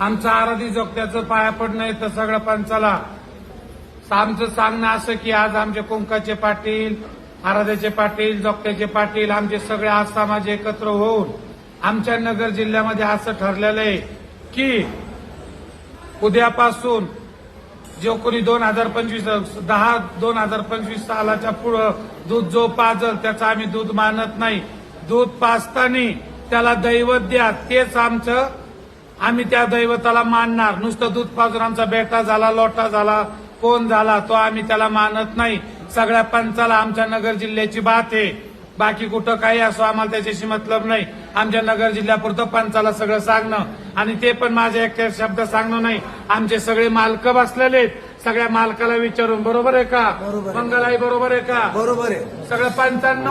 आमचं आराधी जोगत्याचं पाया पडणं येतं सगळं पंचाला. आमचं सांगणं असं की आज आमचे कुंकाचे पाटील, आराध्याचे पाटील, जोगत्याचे पाटील आमचे सगळे आज समाज एकत्र होऊन आमच्या नगर जिल्ह्यामध्ये असं ठरलेलं आहे की उद्यापासून जो कोणी 2025 सालाच्या पुढं दूध जो पाजल त्याचं आम्ही दूध मानत नाही. दूध पाजताना त्याला दैवत द्या, तेच आमचं, आम्ही त्या दैवताला मानणार. नुसतं दूध पाजून आमचा बेटा झाला, लोटा झाला, कोण झाला तो आम्ही त्याला मानत नाही. सगळ्या पंचाला आमच्या नगर जिल्ह्याची बात आहे. बाकी कुठं काही असो आम्हाला त्याच्याशी मतलब नाही. आमच्या नगर जिल्ह्यापुरतं पंचाला सगळं सांगणं, आणि ते पण माझे एक शब्द सांगणं नाही. आमचे सगळे मालक बसलेले आहेत, सगळ्या मालकाला विचारून. बरोबर आहे का? बरोबर. मंगलाई बरोबर आहे का? बरोबर आहे. सगळं पंचांना